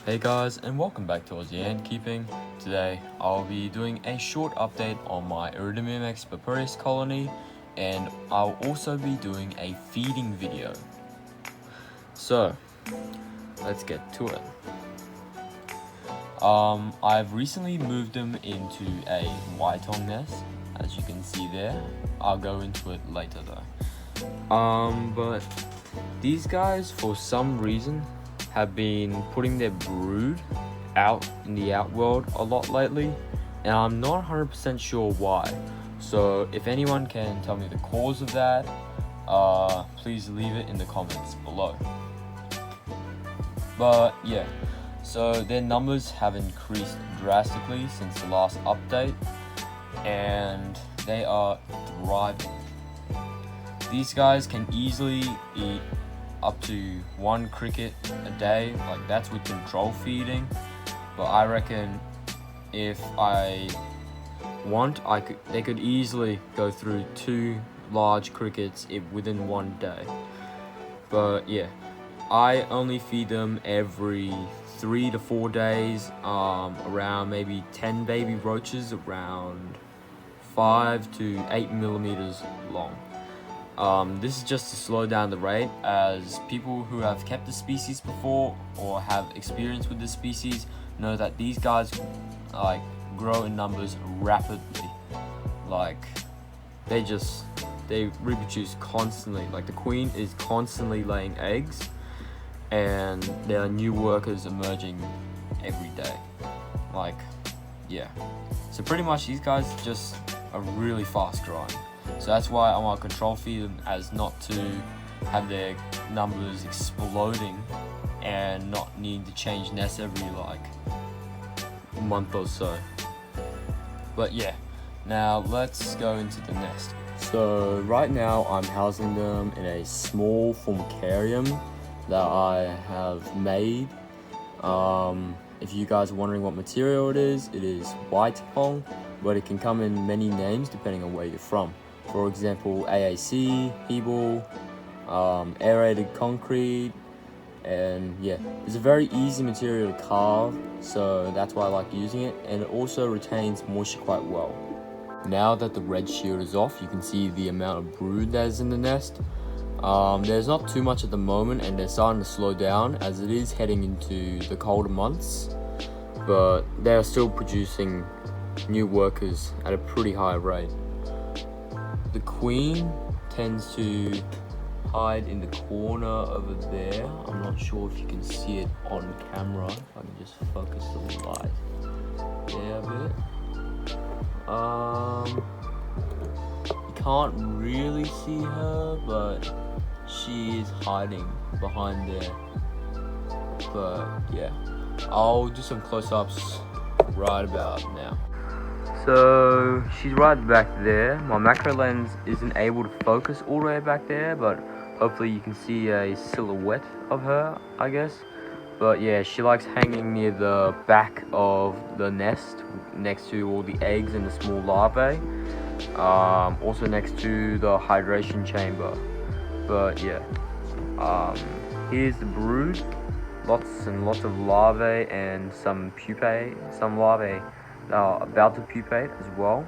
Hey guys, and welcome back to Aussie Ant Keeping. Today I'll be doing a short update on my Iridomyrmex purpureus colony, and I'll also be doing a feeding video. So let's get to it. I've recently moved them into a white-tongue nest, as you can see there. I'll go into it later though. But these guys, for some reason, have been putting their brood out in the outworld a lot lately, and I'm not 100% sure why. So if anyone can tell me the cause of that, please leave it in the comments below. But yeah, so their numbers have increased drastically since the last update, and they are thriving. These guys can easily eat up to 1 cricket a day, like that's with control feeding. But I reckon if I want, they could easily go through 2 large crickets within 1 day. But yeah, I only feed them every 3 to 4 days, around maybe 10 baby roaches, around 5 to 8 millimeters long. This is just to slow down the rate, as people who have kept the species before or have experience with the species know that these guys grow in numbers rapidly. They reproduce constantly. Like the queen is constantly laying eggs, and there are new workers emerging every day. So pretty much these guys just are really fast growing. So that's why I want to control feed them, as not to have their numbers exploding and not needing to change nests every month or so. But yeah, now let's go into the nest. So right now I'm housing them in a small formicarium that I have made. If you guys are wondering what material it is white pong, but it can come in many names depending on where you're from. For example, AAC, Hebel, aerated concrete, and yeah, it's a very easy material to carve, so that's why I like using it, and it also retains moisture quite well. Now that the red shield is off, you can see the amount of brood that is in the nest. There's not too much at the moment, and they're starting to slow down as it is heading into the colder months, but they are still producing new workers at a pretty high rate. The queen tends to hide in the corner over there. I'm not sure if you can see it on camera. If I can just focus the light there a bit. You can't really see her, but she is hiding behind there. But yeah, I'll do some close-ups right about now. So she's right back there. My macro lens isn't able to focus all the way back there, but hopefully you can see a silhouette of her, I guess. But yeah, she likes hanging near the back of the nest, next to all the eggs and the small larvae. Also next to the hydration chamber. But yeah, here's the brood. Lots and lots of larvae and some pupae. Some larvae are about to pupate as well.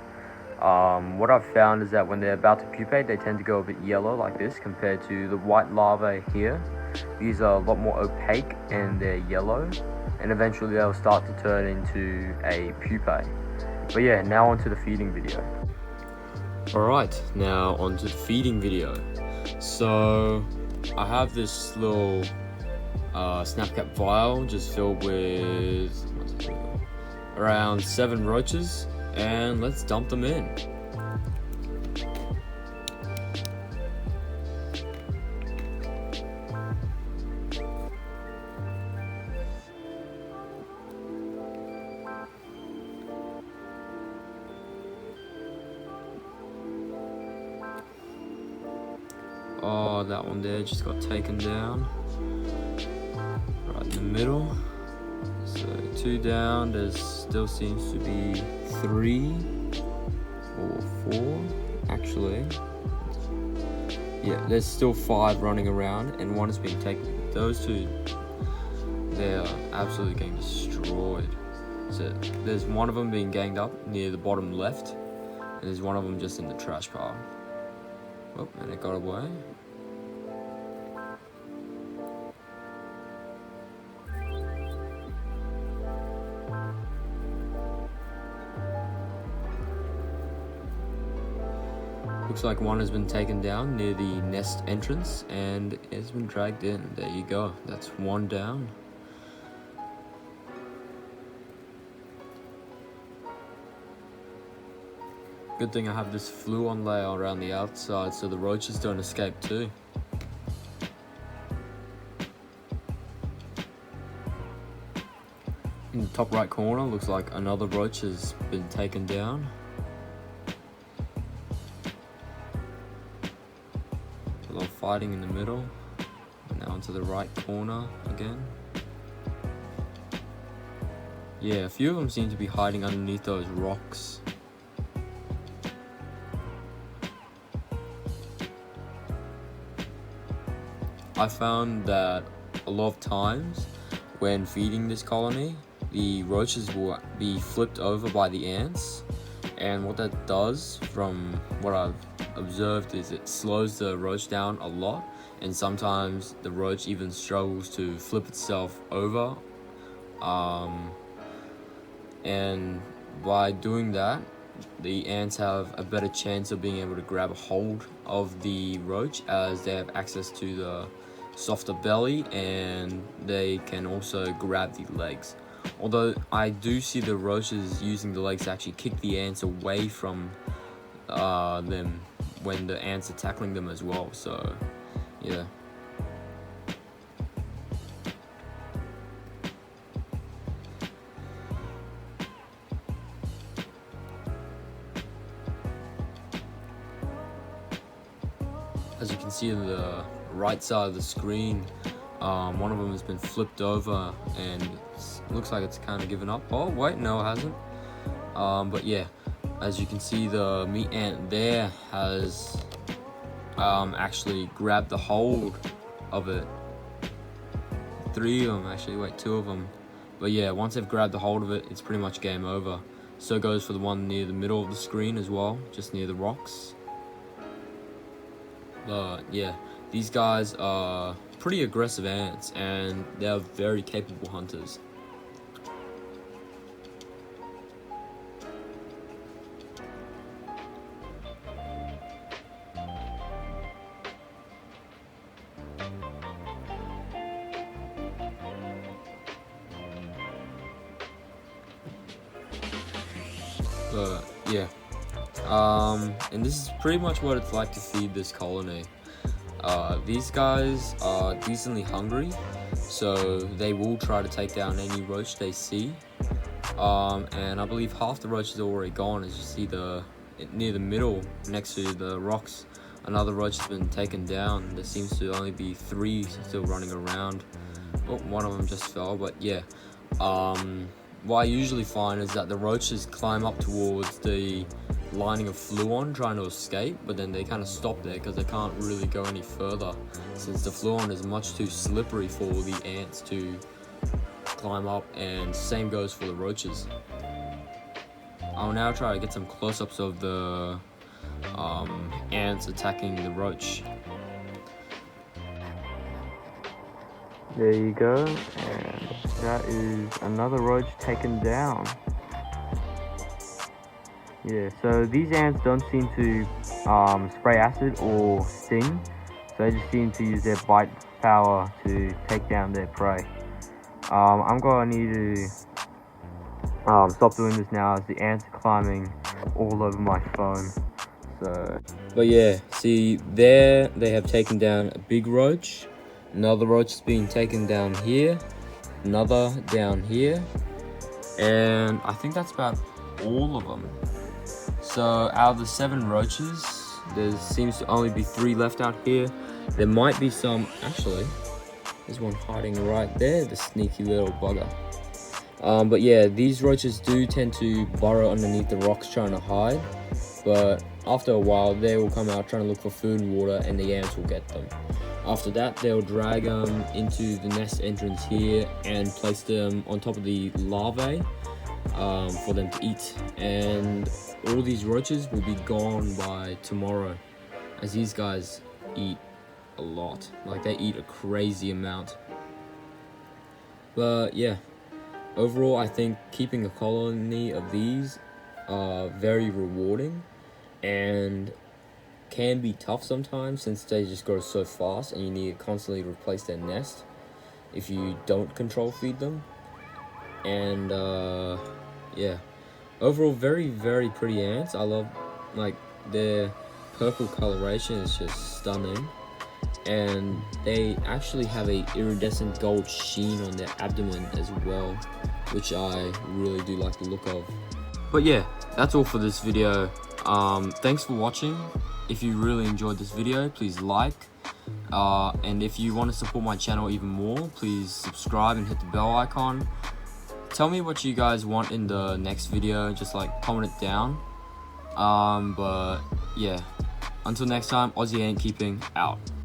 What I've found is that when they're about to pupate, they tend to go a bit yellow like this compared to the white larvae here. These are a lot more opaque and they're yellow, and eventually they'll start to turn into a pupae. But yeah, now onto the feeding video. Alright, now onto the feeding video. So I have this little snapcap vial just filled with around 7 roaches, and let's dump them in. Oh, that one there just got taken down. Right in the middle. So 2 down, there still seems to be 3 or 4, actually. Yeah, there's still 5 running around, and 1 is being taken. Those 2 they're absolutely getting destroyed. So there's one of them being ganged up near the bottom left, and there's one of them just in the trash pile. Oh, and it got away. Looks like one has been taken down near the nest entrance and it's been dragged in. There you go. That's one down. Good thing I have this fluon layer around the outside so the roaches don't escape too. In the top right corner, looks like another roach has been taken down. A lot of fighting in the middle. Now into the right corner again. Yeah, a few of them seem to be hiding underneath those rocks. I found that a lot of times when feeding this colony, the roaches will be flipped over by the ants, and what that does, from what I've observed, is it slows the roach down a lot, and sometimes the roach even struggles to flip itself over, and by doing that, the ants have a better chance of being able to grab a hold of the roach, as they have access to the softer belly and they can also grab the legs. Although I do see the roaches using the legs to actually kick the ants away from them when the ants are tackling them as well, so yeah. As you can see on the right side of the screen, one of them has been flipped over and it looks like it's kind of given up. Oh wait, no it hasn't. But yeah, as you can see, the meat ant there has actually grabbed the hold of it. 3 of them actually, wait, 2 of them. But yeah, once they've grabbed the hold of it, it's pretty much game over. So goes for the one near the middle of the screen as well, just near the rocks. But yeah, these guys are pretty aggressive ants and they're very capable hunters. But yeah, and this is pretty much what it's like to feed this colony. These guys are decently hungry, so they will try to take down any roach they see. And I believe half the roach is already gone. As you see, near the middle next to the rocks, another roach has been taken down. There seems to only be 3 still running around. Oh, one of them just fell, but yeah. What I usually find is that the roaches climb up towards the lining of fluon trying to escape, but then they kind of stop there because they can't really go any further since the fluon is much too slippery for the ants to climb up, and same goes for the roaches. I'll now try to get some close-ups of the ants attacking the roach. There you go, and that is another roach taken down. Yeah, so these ants don't seem to spray acid or sting, so they just seem to use their bite power to take down their prey. I'm going to need to stop doing this now as the ants are climbing all over my phone. So, but yeah, see there they have taken down a big roach. Another roach is being taken down here, another down here, and I think that's about all of them. So out of the 7 roaches, there seems to only be 3 left out here. There might be some, actually, there's one hiding right there, the sneaky little bugger. But yeah, these roaches do tend to burrow underneath the rocks trying to hide. but after a while they will come out trying to look for food and water, and the ants will get them. After that, they'll drag them into the nest entrance here and place them on top of the larvae for them to eat, and all these roaches will be gone by tomorrow, as these guys eat a lot. Like, they eat a crazy amount. But yeah, overall I think keeping a colony of these are very rewarding, and can be tough sometimes since they just grow so fast and you need to constantly replace their nest if you don't control feed them. And yeah, overall very pretty ants. I love, like, their purple coloration is just stunning, and they actually have a iridescent gold sheen on their abdomen as well, which I really do like the look of. But yeah, that's all for this video. Thanks for watching. If you really enjoyed this video, please like, and if you want to support my channel even more, please subscribe and hit the bell icon. Tell me what you guys want in the next video, just like comment it down. But yeah, until next time, Aussie Ant Keeping out.